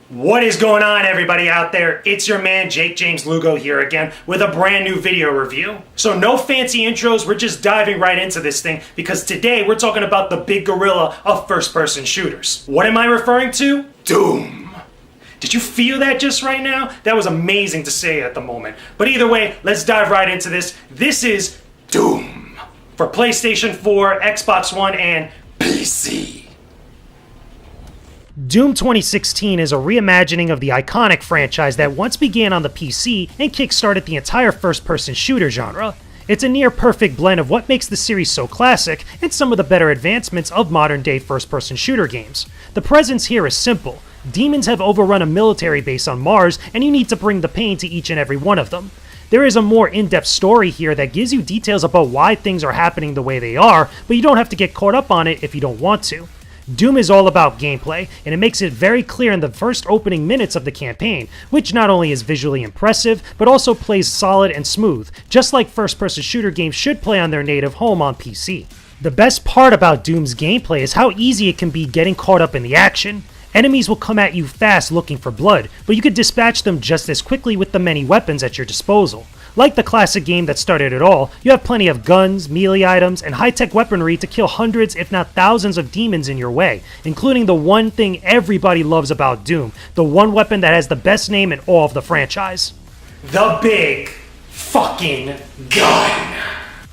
What is going on, everybody out there? It's your man Jakejames Lugo here again with a brand new video review. So no fancy intros, we're just diving right into this thing because today we're talking about the big gorilla of first-person shooters. What am I referring to? Doom. Did you feel that just right now? That was amazing to say at the moment. But either way, let's dive right into this. This is Doom for PlayStation 4, Xbox One, and PC. Doom 2016 is a reimagining of the iconic franchise that once began on the PC and kickstarted the entire first-person shooter genre. It's a near-perfect blend of what makes the series so classic and some of the better advancements of modern-day first-person shooter games. The presence here is simple. Demons have overrun a military base on Mars, and you need to bring the pain to each and every one of them. There is a more in-depth story here that gives you details about why things are happening the way they are, but you don't have to get caught up on it if you don't want to. Doom is all about gameplay, and it makes it very clear in the first opening minutes of the campaign, which not only is visually impressive, but also plays solid and smooth, just like first-person shooter games should play on their native home on PC. The best part about Doom's gameplay is how easy it can be getting caught up in the action. Enemies will come at you fast looking for blood, but you can dispatch them just as quickly with the many weapons at your disposal. Like the classic game that started it all, you have plenty of guns, melee items, and high-tech weaponry to kill hundreds if not thousands of demons in your way, including the one thing everybody loves about Doom, the one weapon that has the best name in all of the franchise. The big fucking gun!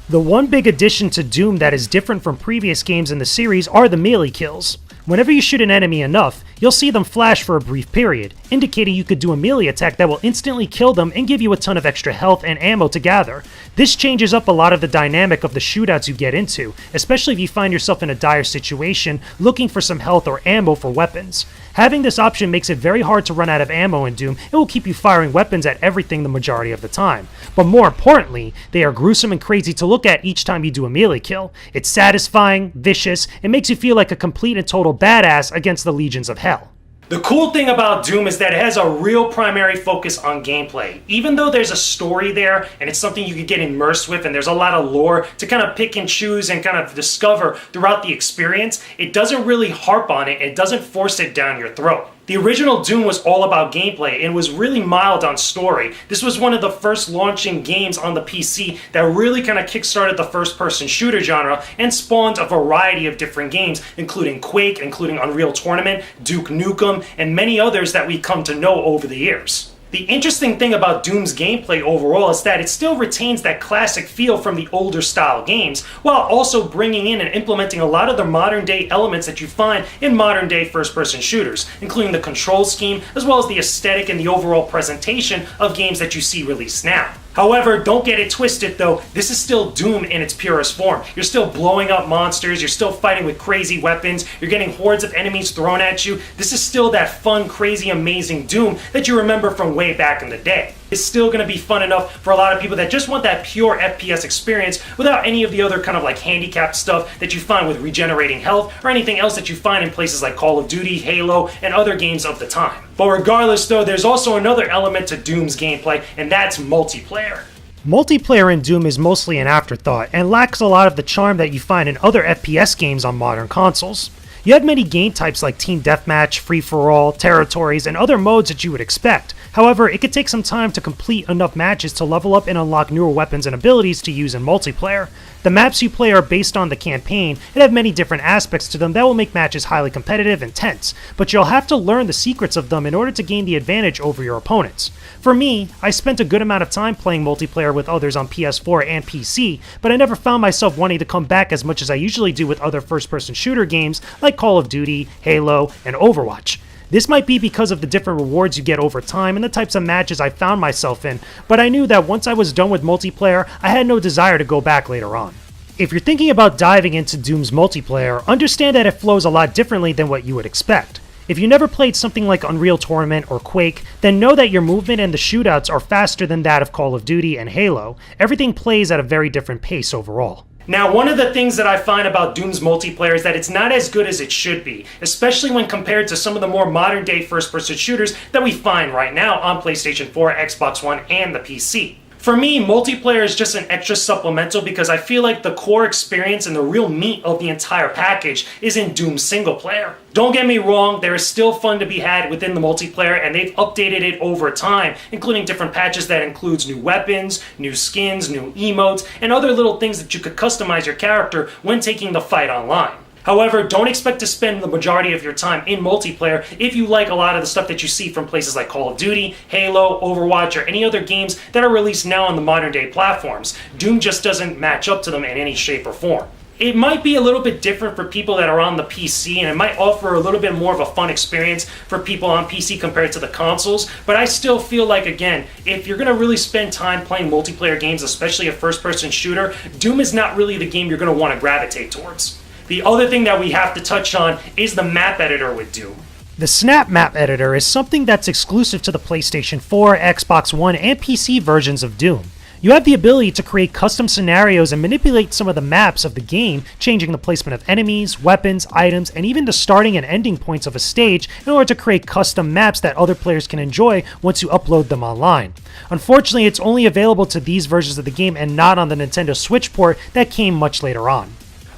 The one big addition to Doom that is different from previous games in the series are the melee kills. Whenever you shoot an enemy enough, you'll see them flash for a brief period, indicating you could do a melee attack that will instantly kill them and give you a ton of extra health and ammo to gather. This changes up a lot of the dynamic of the shootouts you get into, especially if you find yourself in a dire situation looking for some health or ammo for weapons. Having this option makes it very hard to run out of ammo in Doom. It will keep you firing weapons at everything the majority of the time. But more importantly, they are gruesome and crazy to look at each time you do a melee kill. It's satisfying, vicious, and makes you feel like a complete and total badass against the legions of hell. The cool thing about Doom is that it has a real primary focus on gameplay. Even though there's a story there, and it's something you could get immersed with, and there's a lot of lore to kind of pick and choose and kind of discover throughout the experience, it doesn't really harp on it, it doesn't force it down your throat. The original Doom was all about gameplay and was really mild on story. This was one of the first launching games on the PC that really kind of kickstarted the first-person shooter genre and spawned a variety of different games, including Quake, including Unreal Tournament, Duke Nukem, and many others that we've come to know over the years. The interesting thing about Doom's gameplay overall is that it still retains that classic feel from the older style games, while also bringing in and implementing a lot of the modern day elements that you find in modern day first-person shooters, including the control scheme, as well as the aesthetic and the overall presentation of games that you see released now. However, don't get it twisted though, this is still Doom in its purest form. You're still blowing up monsters, you're still fighting with crazy weapons, you're getting hordes of enemies thrown at you. This is still that fun, crazy, amazing Doom that you remember from way back in the day. It's still going to be fun enough for a lot of people that just want that pure FPS experience without any of the other kind of like handicapped stuff that you find with regenerating health or anything else that you find in places like Call of Duty, Halo, and other games of the time. But regardless though, there's also another element to Doom's gameplay, and that's multiplayer. Multiplayer in Doom is mostly an afterthought and lacks a lot of the charm that you find in other FPS games on modern consoles. You have many game types like Team Deathmatch, Free-for-All, Territories, and other modes that you would expect. However, it could take some time to complete enough matches to level up and unlock newer weapons and abilities to use in multiplayer. The maps you play are based on the campaign and have many different aspects to them that will make matches highly competitive and tense, but you'll have to learn the secrets of them in order to gain the advantage over your opponents. For me, I spent a good amount of time playing multiplayer with others on PS4 and PC, but I never found myself wanting to come back as much as I usually do with other first-person shooter games like Call of Duty, Halo, and Overwatch. This might be because of the different rewards you get over time and the types of matches I found myself in, but I knew that once I was done with multiplayer, I had no desire to go back later on. If you're thinking about diving into Doom's multiplayer, understand that it flows a lot differently than what you would expect. If you never played something like Unreal Tournament or Quake, then know that your movement and the shootouts are faster than that of Call of Duty and Halo. Everything plays at a very different pace overall. Now, one of the things that I find about Doom's multiplayer is that it's not as good as it should be, especially when compared to some of the more modern-day first-person shooters that we find right now on PlayStation 4, Xbox One, and the PC. For me, multiplayer is just an extra supplemental because I feel like the core experience and the real meat of the entire package is in Doom single player. Don't get me wrong, there is still fun to be had within the multiplayer, and they've updated it over time, including different patches that includes new weapons, new skins, new emotes, and other little things that you could customize your character when taking the fight online. However, don't expect to spend the majority of your time in multiplayer if you like a lot of the stuff that you see from places like Call of Duty, Halo, Overwatch, or any other games that are released now on the modern day platforms. Doom just doesn't match up to them in any shape or form. It might be a little bit different for people that are on the PC, and it might offer a little bit more of a fun experience for people on PC compared to the consoles, but I still feel like, again, if you're going to really spend time playing multiplayer games, especially a first-person shooter, Doom is not really the game you're going to want to gravitate towards. The other thing that we have to touch on is the map editor with Doom. The Snap Map Editor is something that's exclusive to the PlayStation 4, Xbox One, and PC versions of Doom. You have the ability to create custom scenarios and manipulate some of the maps of the game, changing the placement of enemies, weapons, items, and even the starting and ending points of a stage in order to create custom maps that other players can enjoy once you upload them online. Unfortunately, it's only available to these versions of the game and not on the Nintendo Switch port that came much later on.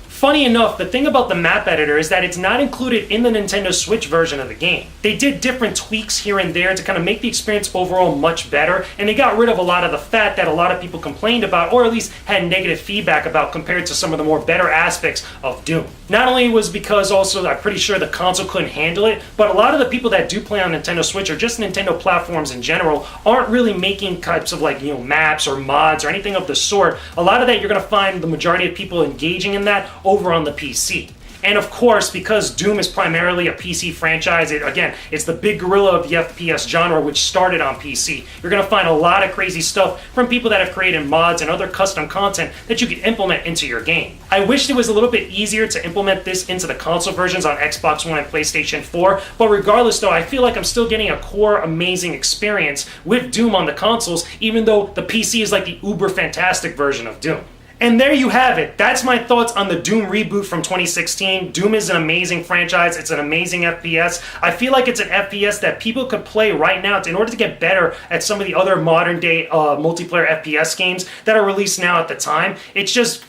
Funny enough, the thing about the map editor is that it's not included in the Nintendo Switch version of the game. They did different tweaks here and there to kind of make the experience overall much better, and they got rid of a lot of the fat that a lot of people complained about, or at least had negative feedback about compared to some of the more better aspects of Doom. Not only was because also I'm pretty sure the console couldn't handle it, but a lot of the people that do play on Nintendo Switch or just Nintendo platforms in general aren't really making types of maps or mods or anything of the sort. A lot of that you're going to find the majority of people engaging in that over on the PC. And of course, because Doom is primarily a PC franchise, it's the big gorilla of the FPS genre, which started on PC. You're going to find a lot of crazy stuff from people that have created mods and other custom content that you can implement into your game. I wish it was a little bit easier to implement this into the console versions on Xbox One and PlayStation 4, but regardless though, I feel like I'm still getting a core amazing experience with Doom on the consoles, even though the PC is like the uber fantastic version of Doom. And there you have it. That's my thoughts on the Doom reboot from 2016. Doom is an amazing franchise. It's an amazing FPS. I feel like it's an FPS that people could play right now in order to get better at some of the other modern day multiplayer FPS games that are released now at the time. It's just,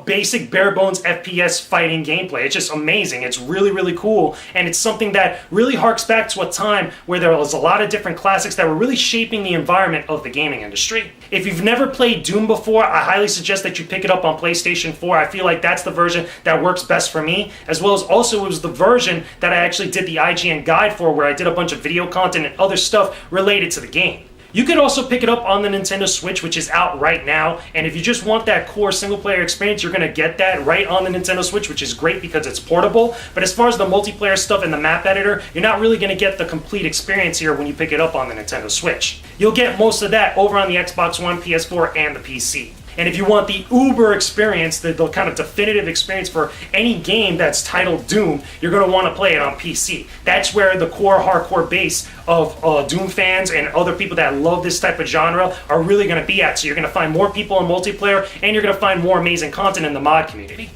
basic bare bones FPS fighting gameplay. It's just amazing. It's really, really cool. And it's something that really harks back to a time where there was a lot of different classics that were really shaping the environment of the gaming industry. If you've never played Doom before, I highly suggest that you pick it up on PlayStation 4. I feel like that's the version that works best for me, as well as also it was the version that I actually did the IGN guide for, where I did a bunch of video content and other stuff related to the game. You could also pick it up on the Nintendo Switch, which is out right now, and if you just want that core single-player experience, you're going to get that right on the Nintendo Switch, which is great because it's portable. But as far as the multiplayer stuff and the map editor, you're not really going to get the complete experience here when you pick it up on the Nintendo Switch. You'll get most of that over on the Xbox One, PS4, and the PC. And if you want the uber experience, the kind of definitive experience for any game that's titled Doom, you're going to want to play it on PC. That's where the core hardcore base of Doom fans and other people that love this type of genre are really going to be at. So you're going to find more people in multiplayer, and you're going to find more amazing content in the mod community.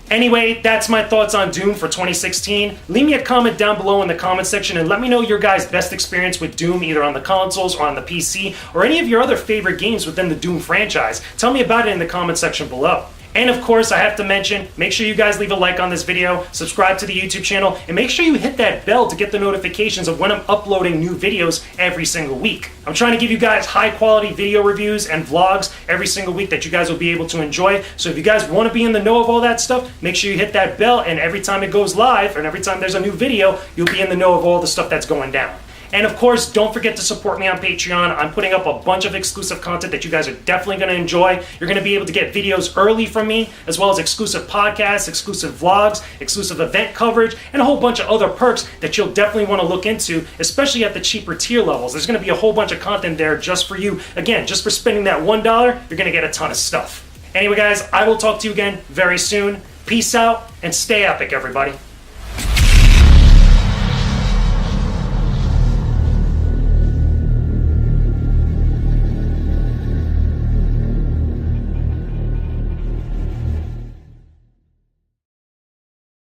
Anyway, that's my thoughts on Doom for 2016. Leave me a comment down below in the comment section and let me know your guys' best experience with Doom, either on the consoles or on the PC, or any of your other favorite games within the Doom franchise. Tell me about it in the comment section below. And of course, I have to mention, make sure you guys leave a like on this video, subscribe to the YouTube channel, and make sure you hit that bell to get the notifications of when I'm uploading new videos every single week. I'm trying to give you guys high quality video reviews and vlogs every single week that you guys will be able to enjoy. So if you guys want to be in the know of all that stuff, make sure you hit that bell, and every time it goes live, and every time there's a new video, you'll be in the know of all the stuff that's going down. And of course, don't forget to support me on Patreon. I'm putting up a bunch of exclusive content that you guys are definitely going to enjoy. You're going to be able to get videos early from me, as well as exclusive podcasts, exclusive vlogs, exclusive event coverage, and a whole bunch of other perks that you'll definitely want to look into, especially at the cheaper tier levels. There's going to be a whole bunch of content there just for you. Again, just for spending that $1, you're going to get a ton of stuff. Anyway, guys, I will talk to you again very soon. Peace out, and stay epic, everybody.